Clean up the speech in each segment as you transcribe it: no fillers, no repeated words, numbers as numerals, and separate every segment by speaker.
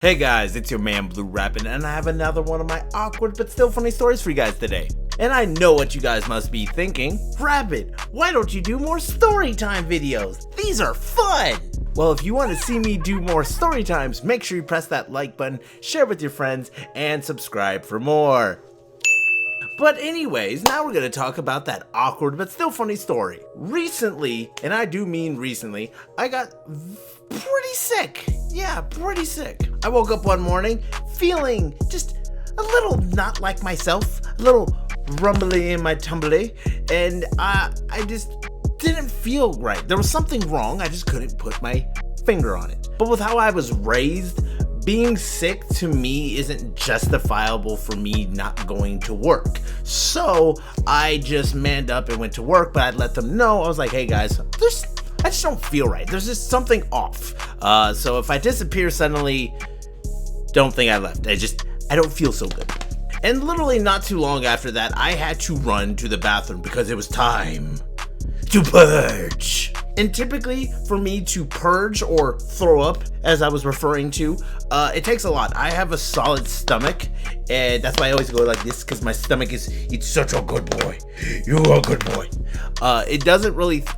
Speaker 1: Hey guys, it's your man Bluerapid, and I have another one of my awkward but still funny stories for you guys today. And I know what you guys must be thinking. Rapid, why don't you do more story time videos? These are fun! Well, if you want to see me do more story times, make sure you press that like button, share with your friends, and subscribe for more. But anyways, now we're going to talk about that awkward but still funny story. Recently, and I do mean recently, I got pretty sick. Yeah, pretty sick. I woke up one morning feeling just a little not like myself, a little rumbly in my tumbly, and I just didn't feel right. There was something wrong, I just couldn't put my finger on it. But with how I was raised, being sick to me isn't justifiable for me not going to work. So I just manned up and went to work, but I'd let them know. I was like, hey guys, I just don't feel right. There's just something off. So if I disappear suddenly, don't think I left. I don't feel so good. And literally not too long after that, I had to run to the bathroom because it was time to purge. And typically for me to purge or throw up, as I was referring to, it takes a lot. I have a solid stomach, and that's why I always go like this, because my stomach it's such a good boy. You're a good boy. I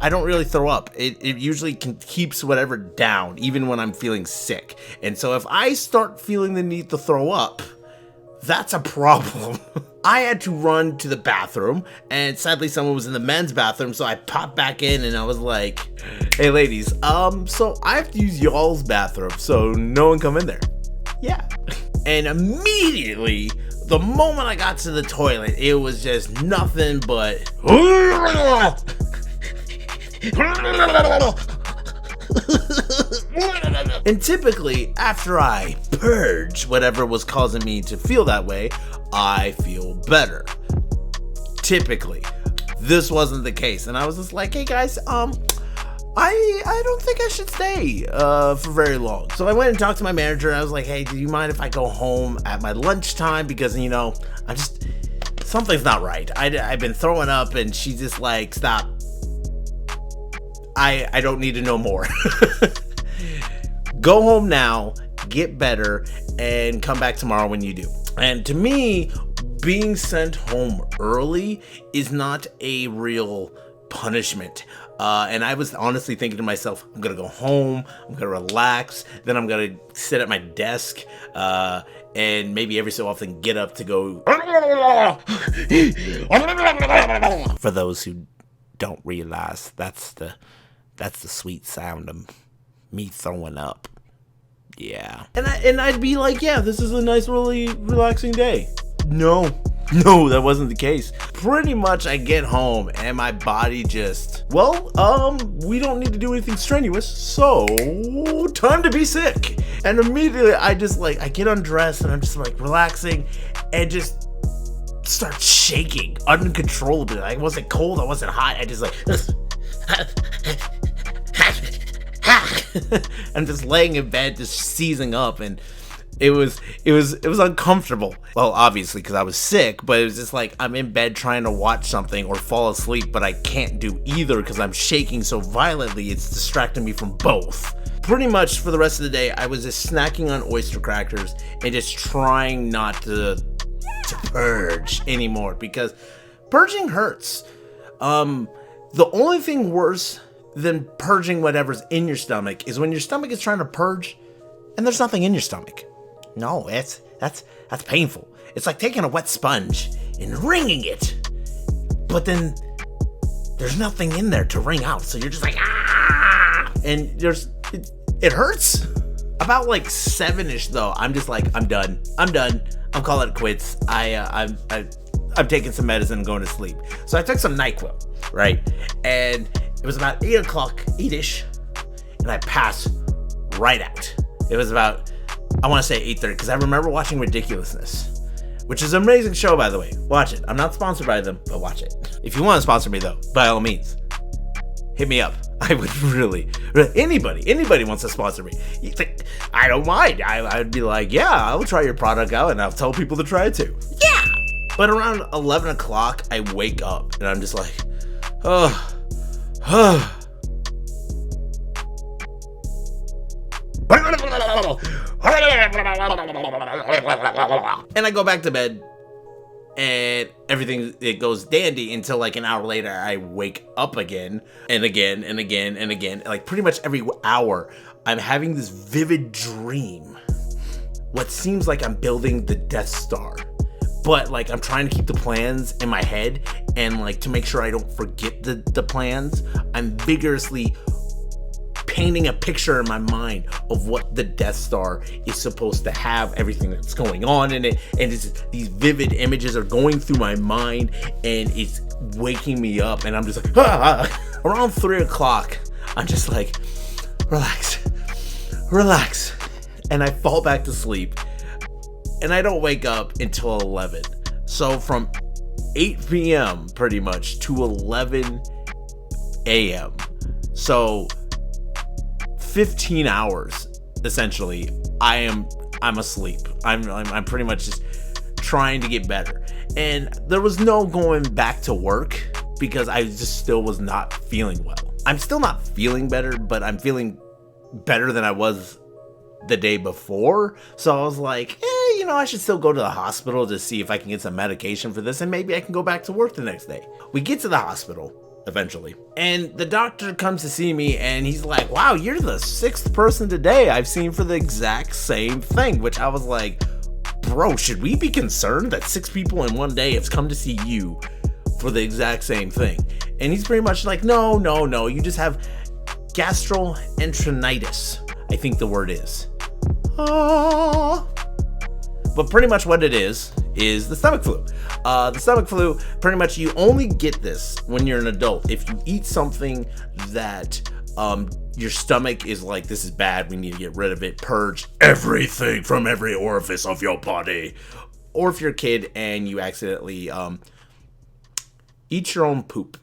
Speaker 1: don't really throw up. It usually keeps whatever down, even when I'm feeling sick. And so if I start feeling the need to throw up, that's a problem. I had to run to the bathroom, and sadly someone was in the men's bathroom, so I popped back in and I was like, hey ladies, so I have to use y'all's bathroom, so no one come in there. Yeah. And immediately, the moment I got to the toilet, it was just nothing but and typically, after I purge whatever was causing me to feel that way, I feel better. Typically. This wasn't the case, and I was just like, hey guys, I don't think I should stay for very long. So I went and talked to my manager, and I was like, hey, do you mind if I go home at my lunchtime? Because, you know, something's not right. I've been throwing up, and she's just like, stop. I don't need to know more. Go home now, get better, and come back tomorrow when you do. And to me, being sent home early is not a real punishment. And I was honestly thinking to myself, I'm gonna go home, I'm gonna relax, then I'm gonna sit at my desk, and maybe every so often get up to go. For those who don't realize, that's the sweet sound of me throwing up. Yeah. And I'd be like, yeah, this is a nice, really relaxing day. No, that wasn't the case. Pretty much I get home and my body just, we don't need to do anything strenuous, so time to be sick. And immediately I get undressed and I'm just like relaxing and just start shaking uncontrollably. I wasn't cold, I wasn't hot, I just like I'm just laying in bed, just seizing up, and it was uncomfortable. Well, obviously, because I was sick, but it was just like I'm in bed trying to watch something or fall asleep, but I can't do either because I'm shaking so violently, it's distracting me from both. Pretty much for the rest of the day, I was just snacking on oyster crackers and just trying not to purge anymore, because purging hurts. The only thing worse than purging whatever's in your stomach is when your stomach is trying to purge and there's nothing in your stomach. No, that's painful. It's like taking a wet sponge and wringing it, but then there's nothing in there to wring out, so you're just like, ah, and it hurts. About like 7-ish though, I'm just like, I'm done, I'm calling it quits. I'm taking some medicine and going to sleep. So I took some NyQuil, right? And it was about 8 o'clock, 8-ish, and I passed right out. It was about, I want to say 8:30, because I remember watching Ridiculousness, which is an amazing show, by the way. Watch it. I'm not sponsored by them, but watch it. If you want to sponsor me, though, by all means, hit me up. I would really anybody wants to sponsor me. I don't mind. I'd be like, yeah, I'll try your product out, and I'll tell people to try it too. Yeah! But around 11 o'clock, I wake up, and I'm just like, And I go back to bed, and everything, it goes dandy until like an hour later I wake up again and again and again and again. Like pretty much every hour I'm having this vivid dream. What seems like I'm building the Death Star, but like I'm trying to keep the plans in my head, and like to make sure I don't forget the plans, I'm vigorously painting a picture in my mind of what the Death Star is supposed to have, everything that's going on in it, and these vivid images are going through my mind, and it's waking me up, and I'm just like, Around 3 o'clock, I'm just like, relax, and I fall back to sleep, and I don't wake up until 11. So from 8 p.m. pretty much to 11 a.m. So 15 hours essentially I'm asleep. I'm pretty much just trying to get better, and there was no going back to work because I just still was not feeling well. I'm still not feeling better, but I'm feeling better than I was the day before. So I was like, I should still go to the hospital to see if I can get some medication for this, and maybe I can go back to work the next day. We get to the hospital eventually, and the doctor comes to see me, and he's like, wow, you're the 6th person today I've seen for the exact same thing, which I was like, bro, should we be concerned that 6 people in one day have come to see you for the exact same thing? And he's pretty much like, no, you just have gastroenteritis, I think the word is. But pretty much what it is the stomach flu. The stomach flu, pretty much you only get this when you're an adult. If you eat something that your stomach is like, this is bad, we need to get rid of it, purge everything from every orifice of your body. Or if you're a kid and you accidentally eat your own poop.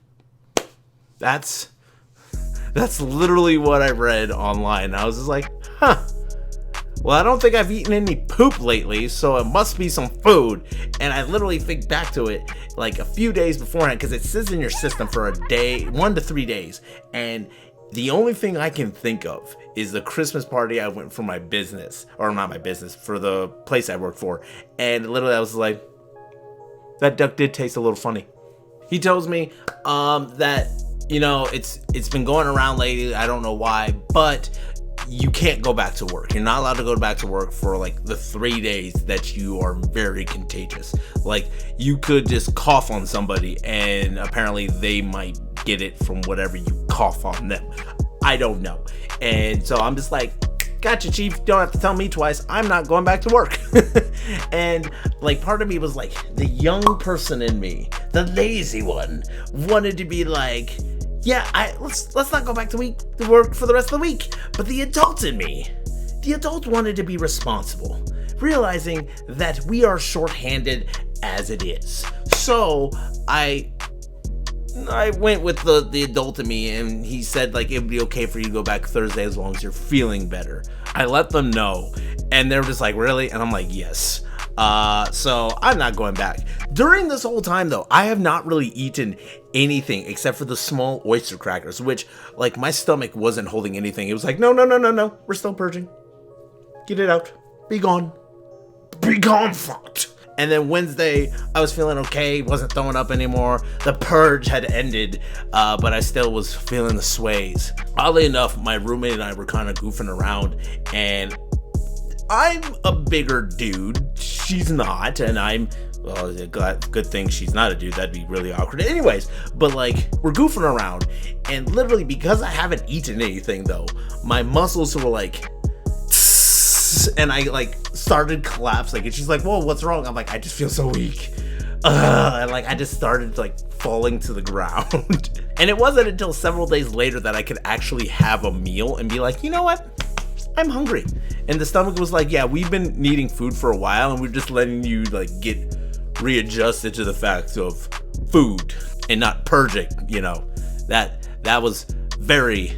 Speaker 1: That's literally what I read online. I was just like, well, I don't think I've eaten any poop lately, so it must be some food. And I literally think back to it like a few days beforehand, because it sits in your system for a day, 1 to 3 days. And the only thing I can think of is the Christmas party I went for my business, or not my business, for the place I work for. And literally I was like, that duck did taste a little funny. He tells me that, it's been going around lately, I don't know why, but you can't go back to work. You're not allowed to go back to work for like the 3 days that you are very contagious. Like, you could just cough on somebody and apparently they might get it from whatever you cough on them. I don't know. And so I'm just like, gotcha, chief, don't have to tell me twice, I'm not going back to work. And like, part of me was like, the young person in me, the lazy one, wanted to be like, yeah, let's not go back to work for the rest of the week. But the adult in me, the adult wanted to be responsible, realizing that we are shorthanded as it is. So I went with the adult in me, and he said like it would be okay for you to go back Thursday as long as you're feeling better. I let them know, and they're just like, really? And I'm like, yes. So I'm not going back. During this whole time though, I have not really eaten anything except for the small oyster crackers, which like my stomach wasn't holding anything. It was like, no, we're still purging. Get it out. Be gone. Be gone, fucked. And then Wednesday, I was feeling okay, wasn't throwing up anymore. The purge had ended, but I still was feeling the sways. Oddly enough, my roommate and I were kind of goofing around, and I'm a bigger dude. She's not, and I'm, well, good thing she's not a dude. That'd be really awkward. Anyways, but like, we're goofing around, and literally because I haven't eaten anything though, my muscles were like, and I like started collapsing, and she's like, whoa, what's wrong? I'm like, I just feel so weak. And like, I just started like falling to the ground. And it wasn't until several days later that I could actually have a meal and be like, you know what? I'm hungry. And the stomach was like, yeah, we've been needing food for a while, and we're just letting you like get readjusted to the facts of food and not purging, that was very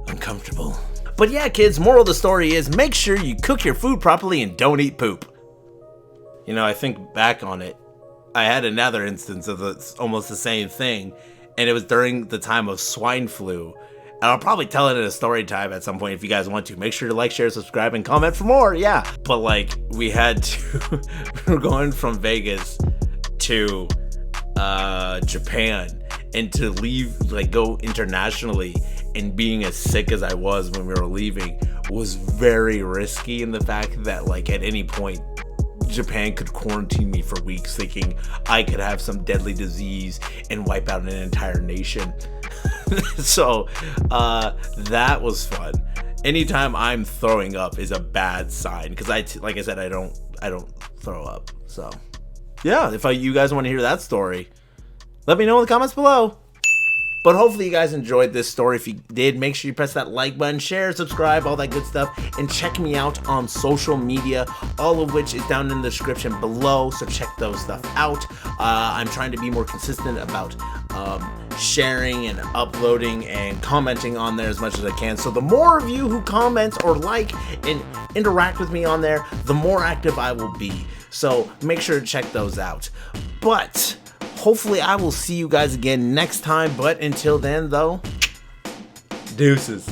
Speaker 1: uncomfortable. But yeah, kids, moral of the story is make sure you cook your food properly and don't eat poop. I think back on it, I had another instance of almost the same thing, and it was during the time of swine flu. And I'll probably tell it in a story time at some point if you guys want to. Make sure to like, share, subscribe, and comment for more. Yeah. But like, we had to, we were going from Vegas to Japan, and to leave, like, go internationally, and being as sick as I was when we were leaving was very risky, in the fact that, like, at any point Japan could quarantine me for weeks, thinking I could have some deadly disease and wipe out an entire nation. So that was fun. Anytime I'm throwing up is a bad sign, because like I said, I don't throw up. So yeah, if you guys want to hear that story, let me know in the comments below. But hopefully you guys enjoyed this story. If you did, make sure you press that like button, share, subscribe, all that good stuff, and check me out on social media, all of which is down in the description below, so check those stuff out. I'm trying to be more consistent about sharing and uploading and commenting on there as much as I can. So the more of you who comment or like and interact with me on there, the more active I will be. So make sure to check those out. But hopefully I will see you guys again next time. But until then, though, deuces.